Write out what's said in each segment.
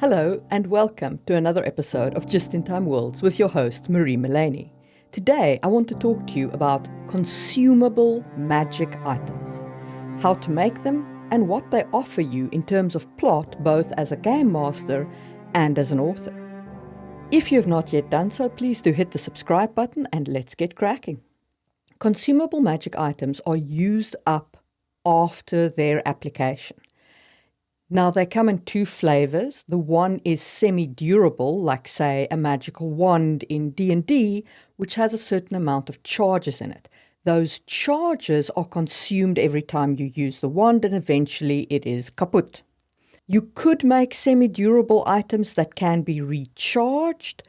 Hello and welcome to another episode of Just in Time Worlds with your host Marie Mullaney. Today I want to talk to you about consumable magic items, how to make them and what they offer you in terms of plot both as a game master and as an author. If you have not yet done so, please do hit the subscribe button and let's get cracking. Consumable magic items are used up after their application. Now, they come in two flavors. The one is semi-durable, like, say, a magical wand in D&D, which has a certain amount of charges in it. Those charges are consumed every time you use the wand, and eventually it is kaput. You could make semi-durable items that can be recharged,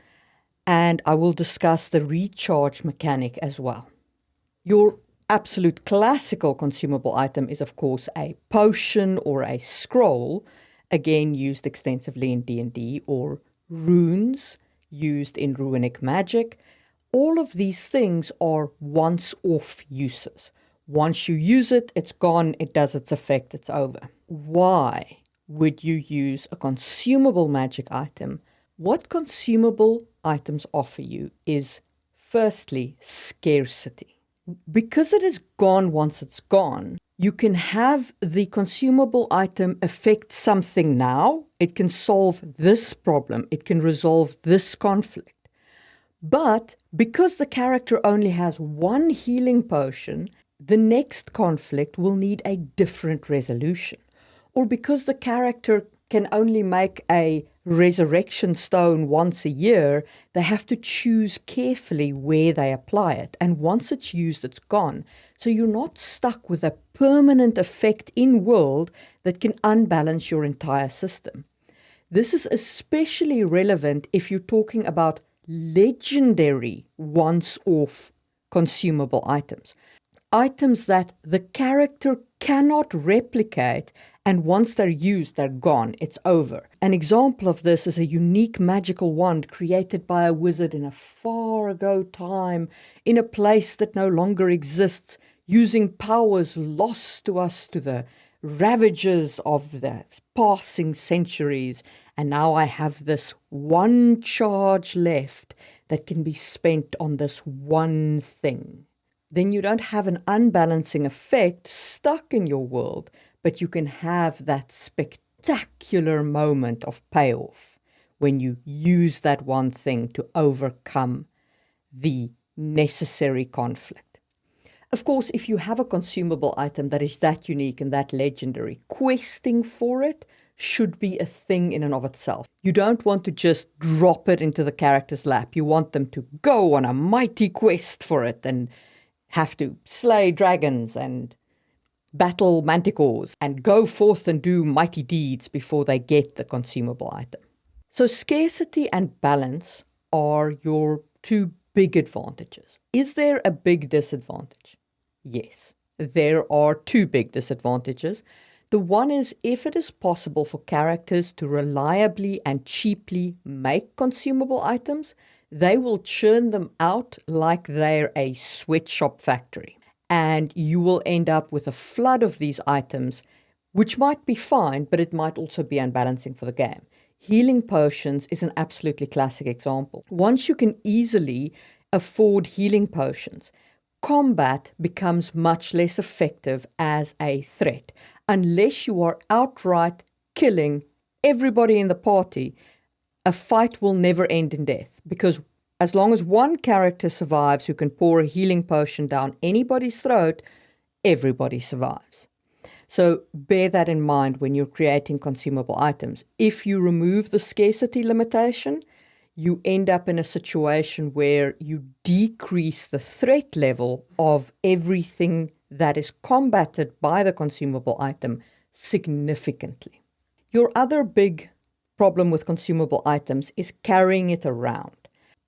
and I will discuss the recharge mechanic as well. Your absolute classical consumable item is, of course, a potion or a scroll, again used extensively in D&D, or runes used in runic magic. All of these things are once-off uses. Once you use it, it's gone, it does its effect, it's over. Why would you use a consumable magic item? What consumable items offer you is, firstly, scarcity. Because it is gone once it's gone, you can have the consumable item affect something now. It can solve this problem. It can resolve this conflict. But because the character only has one healing potion, the next conflict will need a different resolution. Or because the character can only make a resurrection stone once a year, they have to choose carefully where they apply it. And once it's used, it's gone. So you're not stuck with a permanent effect in world that can unbalance your entire system. This is especially relevant if you're talking about legendary once-off consumable items. Items that the character cannot replicate, and once they're used, they're gone. It's over. An example of this is a unique magical wand created by a wizard in a far ago time, in a place that no longer exists, using powers lost to us to the ravages of the passing centuries. And now I have this one charge left that can be spent on this one thing. Then you don't have an unbalancing effect stuck in your world, but you can have that spectacular moment of payoff when you use that one thing to overcome the necessary conflict. Of course, if you have a consumable item that is that unique and that legendary, questing for it should be a thing in and of itself. You don't want to just drop it into the character's lap. You want them to go on a mighty quest for it and have to slay dragons and battle manticores and go forth and do mighty deeds before they get the consumable item. So scarcity and balance are your two big advantages. Is there a big disadvantage? Yes, there are two big disadvantages. The one is if it is possible for characters to reliably and cheaply make consumable items, they will churn them out like they're a sweatshop factory. And you will end up with a flood of these items, which might be fine, but it might also be unbalancing for the game. Healing potions is an absolutely classic example. Once you can easily afford healing potions, combat becomes much less effective as a threat, unless you are outright killing everybody in the party. A fight will never end in death, because as long as one character survives who can pour a healing potion down anybody's throat, everybody survives. So bear that in mind when you're creating consumable items. If you remove the scarcity limitation, you end up in a situation where you decrease the threat level of everything that is combated by the consumable item significantly. Your other big problem with consumable items is carrying it around.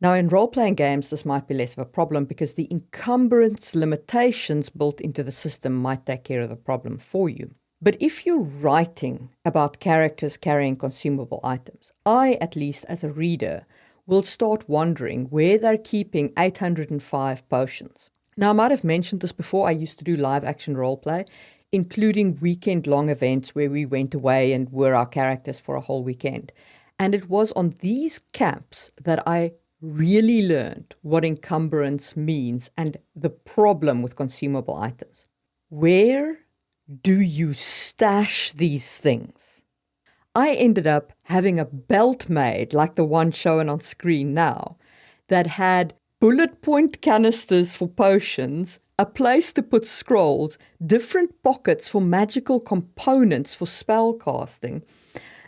Now, in role-playing games, this might be less of a problem because the encumbrance limitations built into the system might take care of the problem for you. But if you're writing about characters carrying consumable items, I, at least as a reader, will start wondering where they're keeping 805 potions. Now, I might have mentioned this before. I used to do live-action role-play, including weekend-long events where we went away and were our characters for a whole weekend. And it was on these camps that I really learned what encumbrance means and the problem with consumable items. Where do you stash these things? I ended up having a belt made, like the one shown on screen now, that had bullet point canisters for potions, a place to put scrolls, different pockets for magical components for spell casting,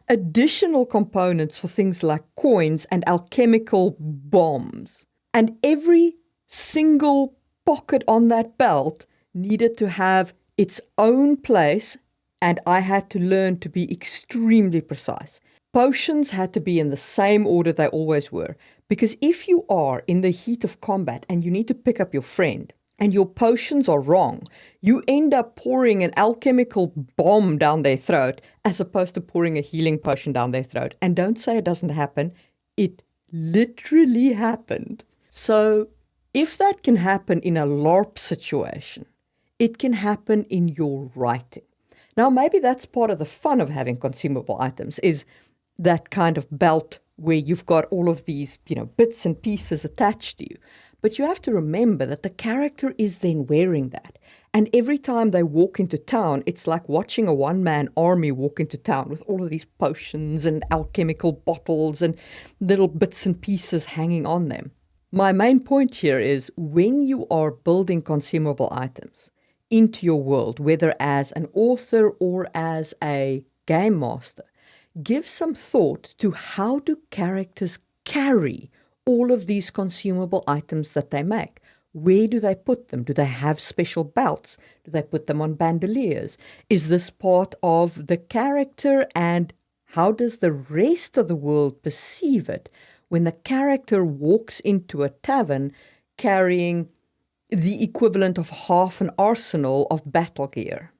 additional components for things like coins and alchemical bombs. And every single pocket on that belt needed to have its own place, and I had to learn to be extremely precise. Potions had to be in the same order they always were, because if you are in the heat of combat and you need to pick up your friend, and your potions are wrong, you end up pouring an alchemical bomb down their throat as opposed to pouring a healing potion down their throat. And don't say it doesn't happen. It literally happened. So if that can happen in a LARP situation, it can happen in your writing. Now, maybe that's part of the fun of having consumable items, is that kind of belt where you've got all of these, bits and pieces attached to you. But you have to remember that the character is then wearing that. And every time they walk into town, it's like watching a one-man army walk into town with all of these potions and alchemical bottles and little bits and pieces hanging on them. My main point here is when you are building consumable items into your world, whether as an author or as a game master, give some thought to how do characters carry all of these consumable items that they make. Where do they put them? Do they have special belts? Do they put them on bandoliers? Is this part of the character, and how does the rest of the world perceive it when the character walks into a tavern carrying the equivalent of half an arsenal of battle gear?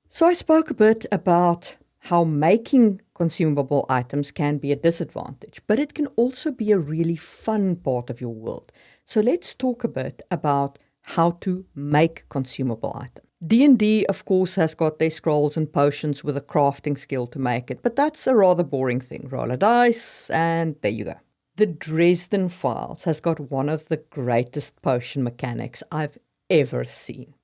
So I spoke a bit about how making consumable items can be a disadvantage, but it can also be a really fun part of your world. So let's talk a bit about how to make consumable items. D&D, of course, has got their scrolls and potions with a crafting skill to make it, but that's a rather boring thing. Roll a dice, and there you go. The Dresden Files has got one of the greatest potion mechanics I've ever seen.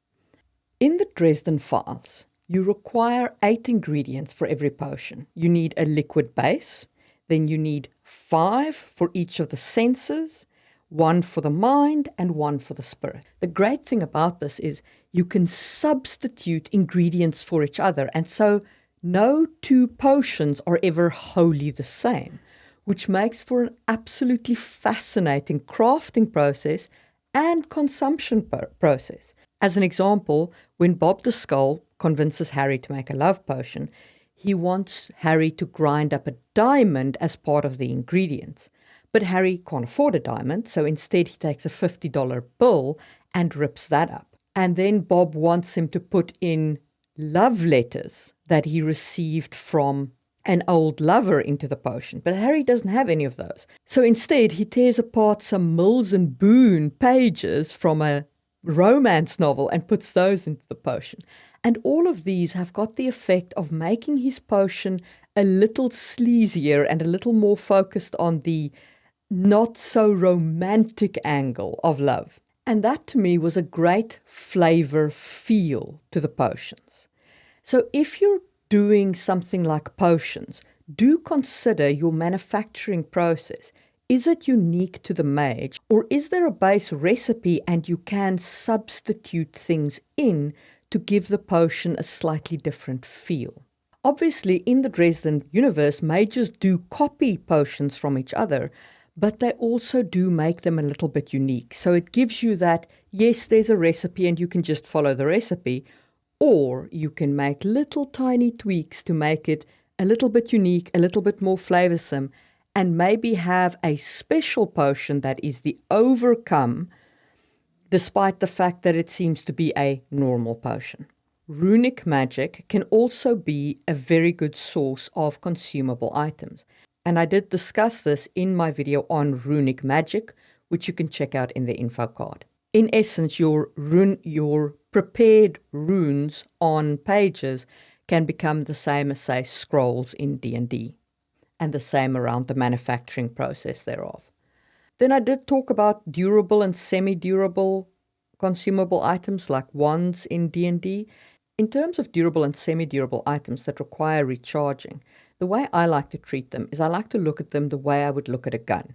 In the Dresden Files, you require 8 ingredients for every potion. You need a liquid base, then you need 5 for each of the senses, 1 for the mind, and 1 for the spirit. The great thing about this is you can substitute ingredients for each other, and so no 2 potions are ever wholly the same, which makes for an absolutely fascinating crafting process and consumption process. As an example, when Bob the Skull convinces Harry to make a love potion, he wants Harry to grind up a diamond as part of the ingredients. But Harry can't afford a diamond, so instead he takes a $50 bill and rips that up. And then Bob wants him to put in love letters that he received from an old lover into the potion, but Harry doesn't have any of those. So instead he tears apart some Mills and Boon pages from a romance novel and puts those into the potion. And all of these have got the effect of making his potion a little sleazier and a little more focused on the not so romantic angle of love. And that to me was a great flavor feel to the potions. So if you're doing something like potions, do consider your manufacturing process. Is it unique to the mage, or is there a base recipe and you can substitute things in to give the potion a slightly different feel? Obviously, in the Dresden universe, mages do copy potions from each other, but they also do make them a little bit unique. So it gives you that, yes, there's a recipe and you can just follow the recipe, or you can make little tiny tweaks to make it a little bit unique, a little bit more flavorsome, and maybe have a special potion that is the overcome, despite the fact that it seems to be a normal potion. Runic magic can also be a very good source of consumable items. And I did discuss this in my video on runic magic, which you can check out in the info card. In essence, your prepared runes on pages can become the same as, say, scrolls in D&D. and the same around the manufacturing process thereof. Then I did talk about durable and semi-durable consumable items like wands in D&D. In terms of durable and semi-durable items that require recharging, the way I like to treat them is I like to look at them the way I would look at a gun.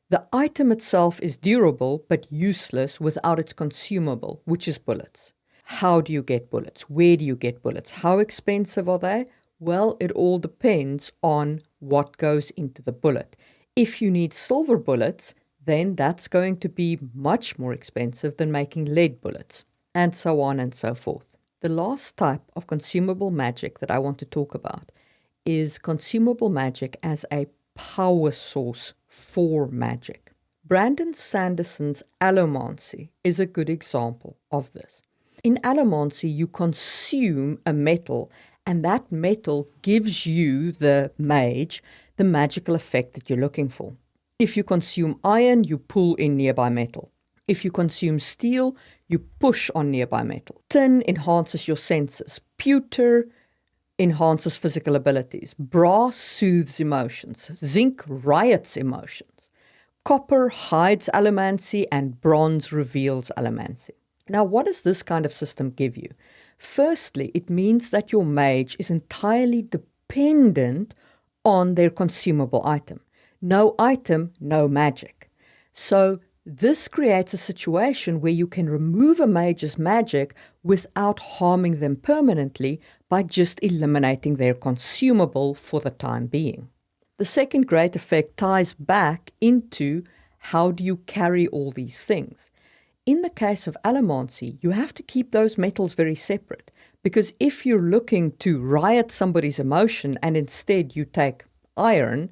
The item itself is durable but useless without its consumable, which is bullets. How do you get bullets? Where do you get bullets? How expensive are they? Well, it all depends on what goes into the bullet. If you need silver bullets, then that's going to be much more expensive than making lead bullets, and so on and so forth. The last type of consumable magic that I want to talk about is consumable magic as a power source for magic. Brandon Sanderson's Allomancy is a good example of this. In Allomancy, you consume a metal, and that metal gives you, the mage, the magical effect that you're looking for. If you consume iron, you pull in nearby metal. If you consume steel, you push on nearby metal. Tin enhances your senses. Pewter enhances physical abilities. Brass soothes emotions. Zinc riots emotions. Copper hides allomancy, and bronze reveals allomancy. Now, what does this kind of system give you? Firstly, it means that your mage is entirely dependent on their consumable item. No item, no magic. So this creates a situation where you can remove a mage's magic without harming them permanently by just eliminating their consumable for the time being. The second great effect ties back into how do you carry all these things. In the case of allomancy, you have to keep those metals very separate, because if you're looking to riot somebody's emotion and instead you take iron,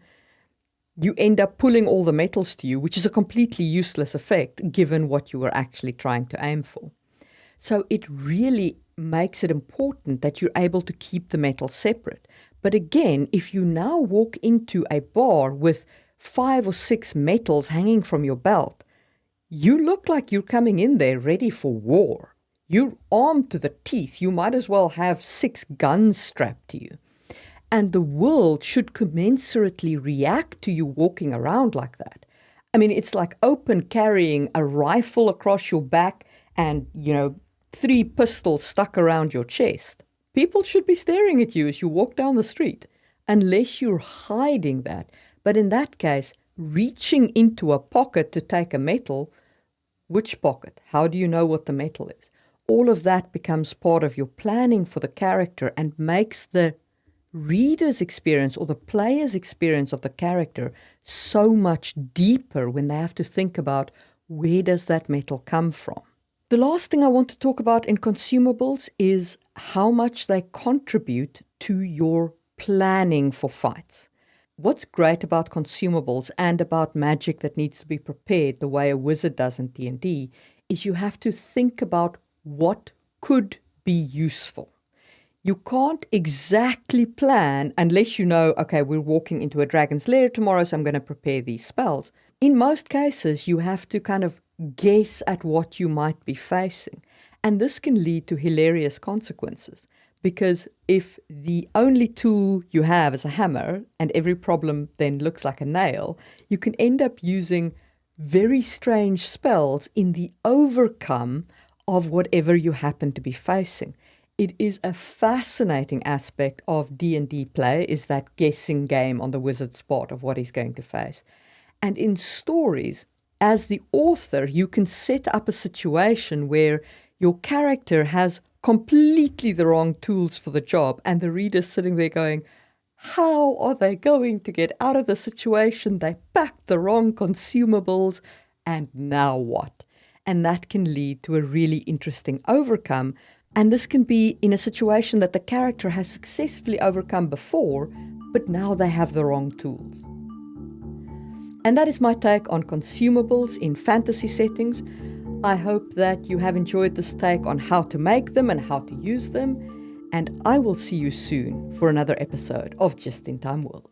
you end up pulling all the metals to you, which is a completely useless effect given what you were actually trying to aim for. So it really makes it important that you're able to keep the metals separate. But again, if you now walk into a bar with 5 or 6 metals hanging from your belt, you look like you're coming in there ready for war. You're armed to the teeth. You might as well have 6 guns strapped to you. And the world should commensurately react to you walking around like that. I mean, it's like open carrying a rifle across your back and, 3 pistols stuck around your chest. People should be staring at you as you walk down the street, unless you're hiding that. But in that case, reaching into a pocket to take a metal, which pocket? How do you know what the metal is? All of that becomes part of your planning for the character and makes the reader's experience or the player's experience of the character so much deeper when they have to think about where does that metal come from. The last thing I want to talk about in consumables is how much they contribute to your planning for fights. What's great about consumables and about magic that needs to be prepared the way a wizard does in D&D is you have to think about what could be useful. You can't exactly plan unless you know, okay, we're walking into a dragon's lair tomorrow, so I'm going to prepare these spells. In most cases, you have to kind of guess at what you might be facing. And this can lead to hilarious consequences. Because if the only tool you have is a hammer and every problem then looks like a nail, you can end up using very strange spells in the overcome of whatever you happen to be facing. It is a fascinating aspect of D&D play, is that guessing game on the wizard's part of what he's going to face. And in stories, as the author, you can set up a situation where your character has completely the wrong tools for the job, and the reader's sitting there going, how are they going to get out of the situation? They packed the wrong consumables, and now what? And that can lead to a really interesting overcome. And this can be in a situation that the character has successfully overcome before, but now they have the wrong tools. And that is my take on consumables in fantasy settings. I hope that you have enjoyed this take on how to make them and how to use them. And I will see you soon for another episode of Just in Time World.